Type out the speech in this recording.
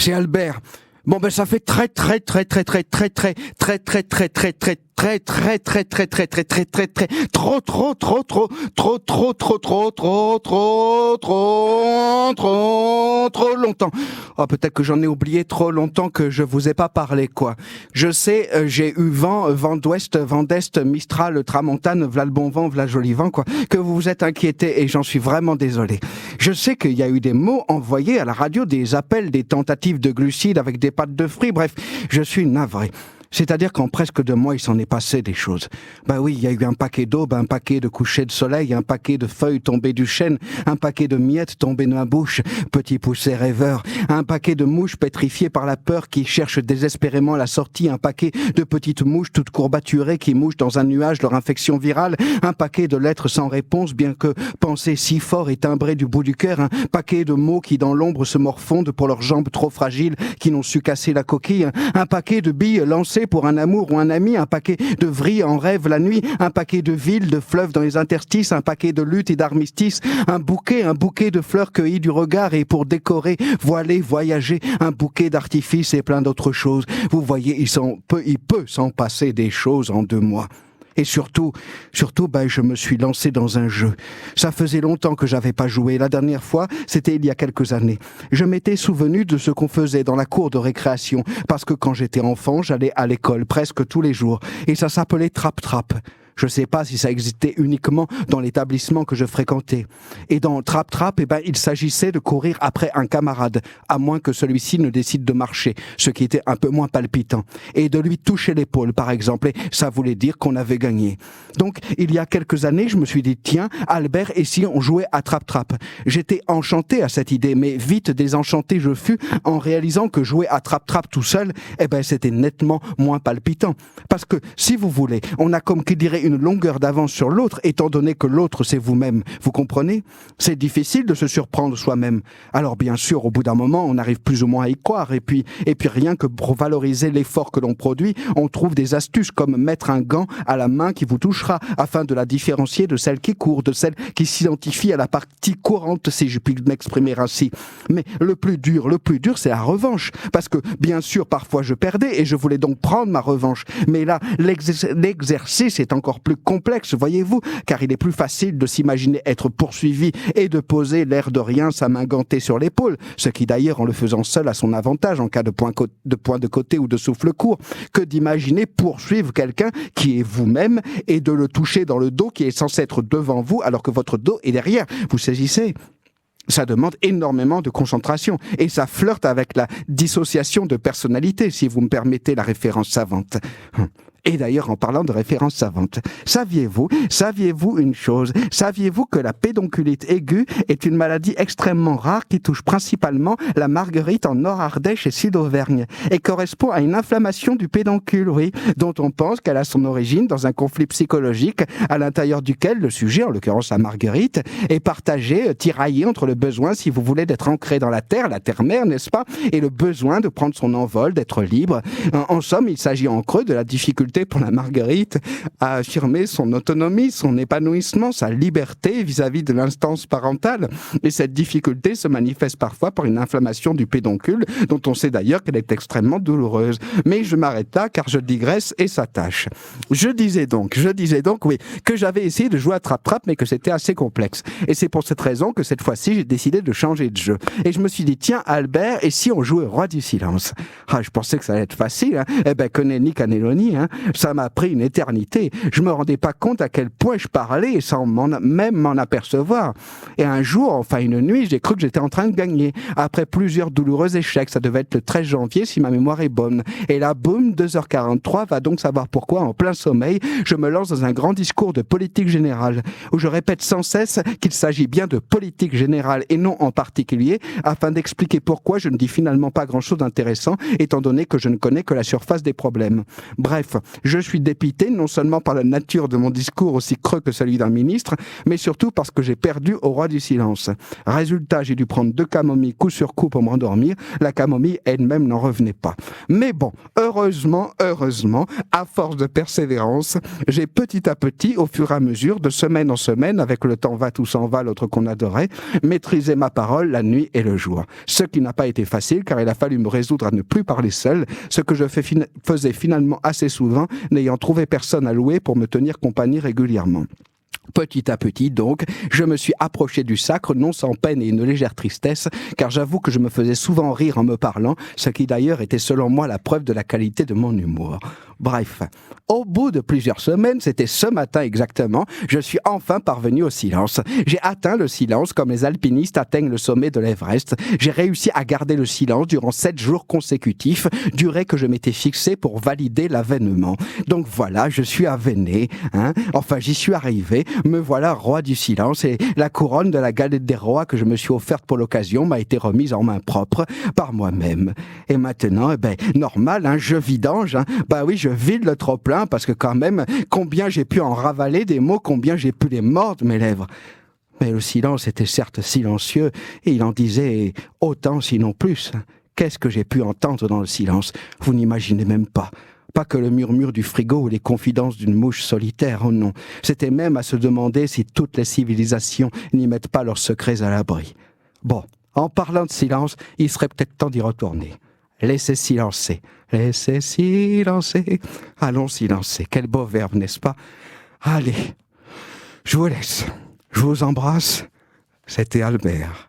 c'est Albert. Bon ben ça fait très trop longtemps. Oh, peut-être que j'en ai oublié trop longtemps que je vous ai pas parlé, quoi. Je sais, j'ai eu vent d'ouest, vent d'est, Mistral, Tramontane, v'là le bon vent, v'là le joli vent, quoi. Que vous vous êtes inquiété et j'en suis vraiment désolé. Je sais qu'il y a eu des mots envoyés à la radio, des appels, des tentatives de glucides avec des pâtes de fruits, bref, je suis navré. C'est-à-dire qu'en presque 2 mois, il s'en est passé des choses. Ben oui, il y a eu un paquet d'aubes, un paquet de couchers de soleil, un paquet de feuilles tombées du chêne, un paquet de miettes tombées de ma bouche, petit poussé rêveur, un paquet de mouches pétrifiées par la peur qui cherchent désespérément la sortie, un paquet de petites mouches toutes courbaturées qui mouchent dans un nuage leur infection virale, un paquet de lettres sans réponse, bien que pensées si fort et timbrées du bout du cœur, un paquet de mots qui dans l'ombre se morfondent pour leurs jambes trop fragiles qui n'ont su casser la coquille, un paquet de billes lancées pour un amour ou un ami, un paquet de vrilles en rêve la nuit, un paquet de villes, de fleuves dans les interstices, un paquet de luttes et d'armistices, un bouquet de fleurs cueillies du regard et pour décorer, voiler, voyager, un bouquet d'artifices et plein d'autres choses. Vous voyez, il peut s'en passer des choses en 2 mois. Et surtout, je me suis lancé dans un jeu. Ça faisait longtemps que j'avais pas joué. La dernière fois, c'était il y a quelques années. Je m'étais souvenu de ce qu'on faisait dans la cour de récréation, parce que quand j'étais enfant, j'allais à l'école presque tous les jours. Et ça s'appelait Trap-Trap. Je sais pas si ça existait uniquement dans l'établissement que je fréquentais. Et dans Trap-Trap, il s'agissait de courir après un camarade, à moins que celui-ci ne décide de marcher, ce qui était un peu moins palpitant, et de lui toucher l'épaule, par exemple, et ça voulait dire qu'on avait gagné. Donc, il y a quelques années, je me suis dit, tiens, Albert, et si on jouait à Trap-Trap? J'étais enchanté à cette idée, mais vite désenchanté je fus en réalisant que jouer à Trap-Trap tout seul, c'était nettement moins palpitant. Parce que, si vous voulez, on a comme qui dirait une longueur d'avance sur l'autre, étant donné que l'autre c'est vous-même. Vous comprenez? C'est difficile de se surprendre soi-même. Alors bien sûr, au bout d'un moment, on arrive plus ou moins à y croire, et puis rien que pour valoriser l'effort que l'on produit, on trouve des astuces comme mettre un gant à la main qui vous touchera, afin de la différencier de celle qui court, de celle qui s'identifie à la partie courante, si je puis m'exprimer ainsi. Mais le plus dur, c'est la revanche. Parce que, bien sûr, parfois je perdais, et je voulais donc prendre ma revanche. Mais là, l'exercice est encore plus complexe, voyez-vous, car il est plus facile de s'imaginer être poursuivi et de poser l'air de rien sa main gantée sur l'épaule, ce qui d'ailleurs en le faisant seul a son avantage en cas de point de côté ou de souffle court, que d'imaginer poursuivre quelqu'un qui est vous-même et de le toucher dans le dos qui est censé être devant vous alors que votre dos est derrière. Vous saisissez ? Ça demande énormément de concentration et ça flirte avec la dissociation de personnalité, si vous me permettez la référence savante. Et d'ailleurs, en parlant de référence savante, saviez-vous une chose? Saviez-vous que la pédonculite aiguë est une maladie extrêmement rare qui touche principalement la marguerite en Nord-Ardèche et Sud-Auvergne et correspond à une inflammation du pédoncule, oui, dont on pense qu'elle a son origine dans un conflit psychologique à l'intérieur duquel le sujet, en l'occurrence la marguerite, est partagé, tiraillé entre le besoin, si vous voulez, d'être ancré dans la terre-mère, n'est-ce pas, et le besoin de prendre son envol, d'être libre. En somme, il s'agit en creux de la difficulté pour la marguerite à affirmer son autonomie, son épanouissement, sa liberté vis-à-vis de l'instance parentale. Et cette difficulté se manifeste parfois par une inflammation du pédoncule, dont on sait d'ailleurs qu'elle est extrêmement douloureuse. Mais je m'arrête là car je digresse et ça tâche. Je disais donc, oui, que j'avais essayé de jouer à Trap-Trap, mais que c'était assez complexe. Et c'est pour cette raison que cette fois-ci, j'ai décidé de changer de jeu. Et je me suis dit, tiens, Albert, et si on jouait Roi du Silence? Je pensais que ça allait être facile, que nenni cannelloni, ça m'a pris une éternité. Je me rendais pas compte à quel point je parlais sans même m'en apercevoir. Et un jour, enfin une nuit, j'ai cru que j'étais en train de gagner. Après plusieurs douloureux échecs, ça devait être le 13 janvier si ma mémoire est bonne. Et là, boum, 2h43, va donc savoir pourquoi, en plein sommeil, je me lance dans un grand discours de politique générale, où je répète sans cesse qu'il s'agit bien de politique générale et non en particulier, afin d'expliquer pourquoi je ne dis finalement pas grand-chose d'intéressant, étant donné que je ne connais que la surface des problèmes. Bref, Je suis dépité non seulement par la nature de mon discours aussi creux que celui d'un ministre, mais surtout parce que j'ai perdu au roi du silence. Résultat, j'ai dû prendre 2 camomilles coup sur coup pour m'endormir. La camomille elle-même n'en revenait pas. Mais bon, heureusement, à force de persévérance, j'ai petit à petit, au fur et à mesure, de semaine en semaine, avec le temps va, tout s'en va, l'autre qu'on adorait, maîtrisé ma parole la nuit et le jour. Ce qui n'a pas été facile, car il a fallu me résoudre à ne plus parler seul, ce que je faisais finalement assez souvent, n'ayant trouvé personne à louer pour me tenir compagnie régulièrement. Petit à petit, donc, je me suis approché du sacre, non sans peine et une légère tristesse, car j'avoue que je me faisais souvent rire en me parlant, ce qui d'ailleurs était selon moi la preuve de la qualité de mon humour. Bref, au bout de plusieurs semaines, c'était ce matin exactement, je suis enfin parvenu au silence. J'ai atteint le silence comme les alpinistes atteignent le sommet de l'Everest. J'ai réussi à garder le silence durant 7 jours consécutifs, durée que je m'étais fixée pour valider l'avènement. Donc voilà, je suis avèné, enfin j'y suis arrivé, me voilà roi du silence et la couronne de la galette des rois que je me suis offerte pour l'occasion m'a été remise en main propre par moi-même. Et maintenant, normal, je vidange, bah oui, je vide le trop-plein parce que quand même, combien j'ai pu en ravaler des mots, combien j'ai pu les mordre mes lèvres. Mais le silence était certes silencieux et il en disait autant sinon plus. Qu'est-ce que j'ai pu entendre dans le silence? Vous n'imaginez même pas. Pas que le murmure du frigo ou les confidences d'une mouche solitaire, oh non. C'était même à se demander si toutes les civilisations n'y mettent pas leurs secrets à l'abri. Bon, en parlant de silence, il serait peut-être temps d'y retourner. Laissez silencer. Laissez silencer. Allons silencer. Quel beau verbe, n'est-ce pas? Allez, je vous laisse. Je vous embrasse. C'était Albert.